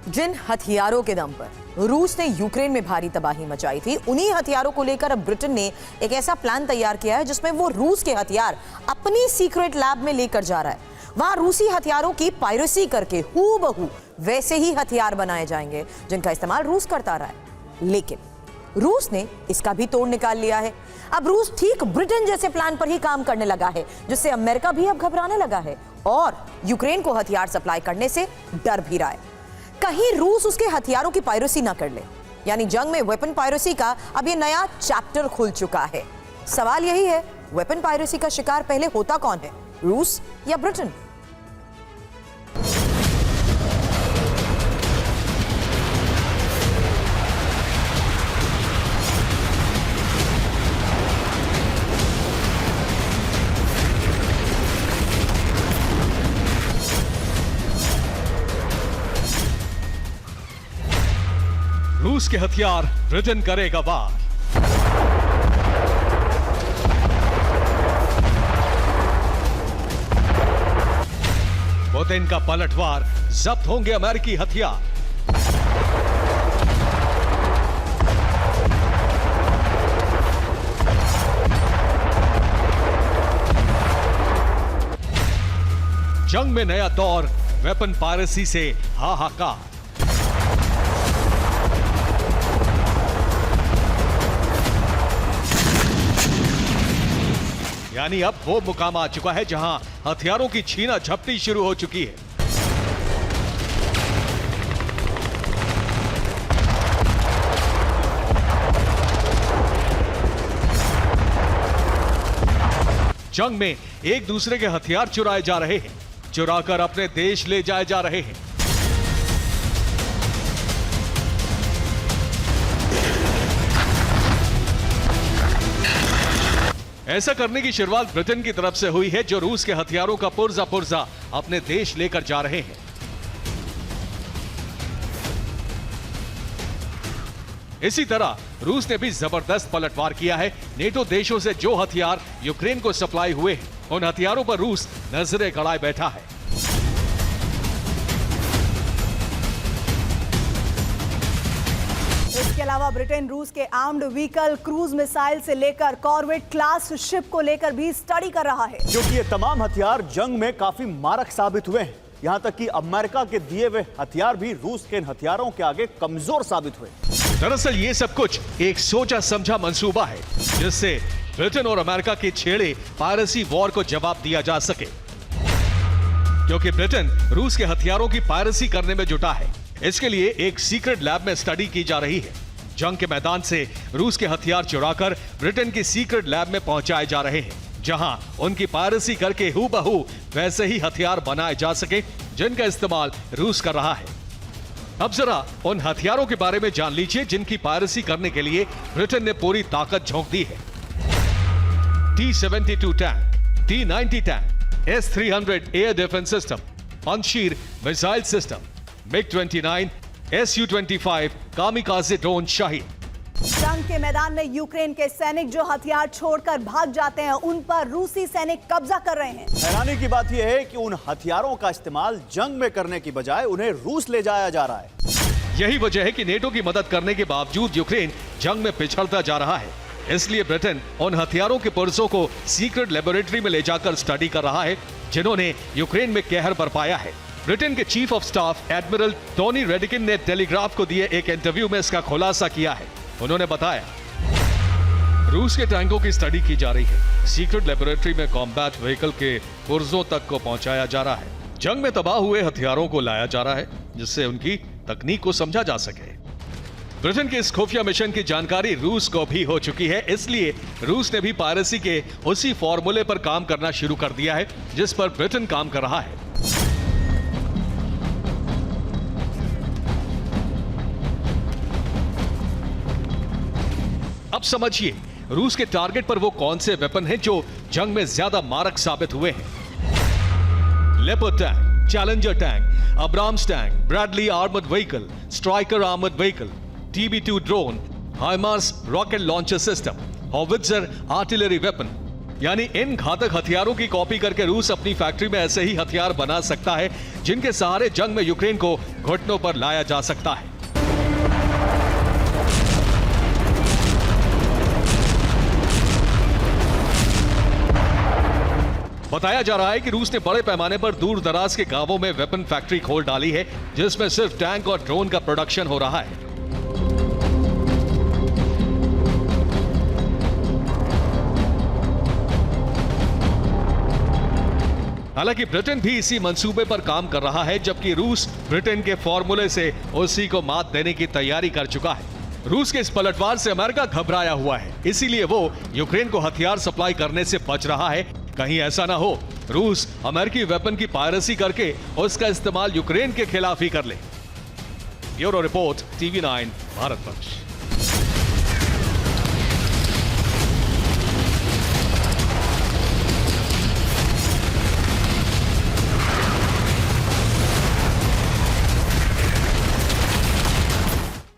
जिन हथियारों के दम पर रूस ने यूक्रेन में भारी तबाही मचाई थी, उन्हीं हथियारों को लेकर अब ब्रिटेन ने एक ऐसा प्लान तैयार किया है जिसमें वो रूस के हथियार अपनी सीक्रेट लैब में लेकर जा रहा है। वहां रूसी हथियारों की पायरेसी करके हूबहू वैसे ही हथियार बनाए जाएंगे जिनका इस्तेमाल रूस करता रहा है। लेकिन रूस ने इसका भी तोड़ निकाल लिया है। अब रूस ठीक ब्रिटेन जैसे प्लान पर ही काम करने लगा है, जिससे अमेरिका भी अब घबराने लगा है और यूक्रेन को हथियार सप्लाई करने से डर भी रहा है। कहीं रूस उसके हथियारों की पायरेसी ना कर ले, यानी जंग में वेपन पायरेसी का अब ये नया चैप्टर खुल चुका है। सवाल यही है, वेपन पायरेसी का शिकार पहले होता कौन है, रूस या ब्रिटेन? रूस के हथियार ब्रिटेन करेगा वार। पुतिन का पलटवार, जब्त होंगे अमेरिकी हथियार। जंग में नया दौर, वेपन पायरेसी से हाहाकार। यानी अब वो मुकाम आ चुका है जहां हथियारों की छीना झपटी शुरू हो चुकी है। जंग में एक दूसरे के हथियार चुराए जा रहे हैं, चुराकर अपने देश ले जाए जा रहे हैं। ऐसा करने की शुरुआत ब्रिटेन की तरफ से हुई है, जो रूस के हथियारों का पुर्जा पुर्जा अपने देश लेकर जा रहे हैं। इसी तरह रूस ने भी जबरदस्त पलटवार किया है। नेटो देशों से जो हथियार यूक्रेन को सप्लाई हुए हैं, उन हथियारों पर रूस नजरें गड़ाए बैठा है। इसके अलावा ब्रिटेन रूस के आर्म्ड व्हीकल, क्रूज मिसाइल से लेकर कॉर्वेट क्लास शिप को लेकर भी स्टडी कर रहा है, क्योंकि ये तमाम हथियार जंग में काफी मारक साबित हुए हैं। यहां तक कि अमेरिका के दिए हुए हथियार भी रूस के इन हथियारों के आगे कमजोर साबित हुए। दरअसल ये सब कुछ एक सोचा समझा मंसूबा है, जिससे ब्रिटेन और अमेरिका के छेड़े पायरेसी वॉर को जवाब दिया जा सके। क्योंकि ब्रिटेन रूस के हथियारों की पायरेसी करने में जुटा है, इसके लिए एक सीक्रेट लैब में स्टडी की जा रही है। जंग के मैदान से रूस के हथियार चुराकर ब्रिटेन की सीक्रेट लैब में पहुंचाए जा रहे हैं, जहां उनकी पायरेसी करके हूबहू वैसे ही हथियार बनाए जा सके जिनका इस्तेमाल रूस कर रहा है। अब जरा उन हथियारों के बारे में जान लीजिए जिनकी पायरेसी करने के लिए ब्रिटेन ने पूरी ताकत झोंक दी है। T-72 tank, T-90 tank, S-300 air defence system, Panjshir missile system, MiG-29, Su-25 kamikaze drone Shaheen. जंग के मैदान में यूक्रेन के सैनिक जो हथियार छोड़कर भाग जाते हैं, उन पर रूसी सैनिक कब्जा कर रहे हैं। हैरानी की बात यह है कि उन हथियारों का इस्तेमाल जंग में करने की बजाय उन्हें रूस ले जाया जा रहा है। यही वजह है कि नेटो की मदद करने के बावजूद यूक्रेन जंग में पिछड़ता जा रहा है। इसलिए ब्रिटेन उन हथियारों के पुर्जों को सीक्रेट लेबोरेटरी में ले जाकर स्टडी कर रहा है, जिन्होंने यूक्रेन में कहर बरपाया है। ब्रिटेन के chief of staff admiral Tony Radakin ने टेलीग्राफ को दिए एक इंटरव्यू में इसका खुलासा किया है। उन्होंने बताया, रूस के टैंकों की स्टडी की जा रही है। सीक्रेट लेबोरेटरी में कॉम्बैट व्हीकल के पुर्जों तक को पहुंचाया जा रहा है। जंग में तबाह हुए हथियारों को लाया जा रहा है, जिससे उनकी तकनीक को समझा जा सके। ब्रिटेन के इस खुफिया मिशन की जानकारी रूस को भी हो चुकी है, इसलिए रूस ने भी पायरेसी के उसी फॉर्मूले पर काम करना शुरू कर दिया है जिस पर ब्रिटेन काम कर रहा है। अब समझिए रूस के टारगेट पर वो कौन से वेपन हैं जो जंग में ज्यादा मारक साबित हुए हैं। Leopard tank, Challenger tank, Abrams tank, Bradley armoured vehicle, Stryker armoured vehicle, TB2 drone, HIMARS rocket launcher system, howitzer artillery weapon, यानी इन घातक हथियारों की कॉपी करके रूस अपनी फैक्ट्री में ऐसे ही हथियार बना सकता है जिनके सहारे जंग में यूक्रेन को घुटनों पर लाया जा सकता है। बताया जा रहा है कि रूस ने बड़े पैमाने पर दूर दराज के गांवों में वेपन फैक्ट्री खोल डाली है जिसमें सिर्फ टैंक और ड्रोन का प्रोडक्शन हो रहा है। हालांकि ब्रिटेन भी इसी मंसूबे पर काम कर रहा है, जबकि रूस ब्रिटेन के फॉर्मूले से उसी को मात देने की तैयारी कर चुका है। रूस के इस पलटवार से अमेरिका घबराया हुआ है, इसीलिए वो यूक्रेन को हथियार सप्लाई करने से बच रहा है। कहीं ऐसा ना हो रूस अमेरिकी वेपन की पायरेसी करके उसका इस्तेमाल यूक्रेन के खिलाफ ही कर ले। Bureau report, TV9 Bharatvarsh.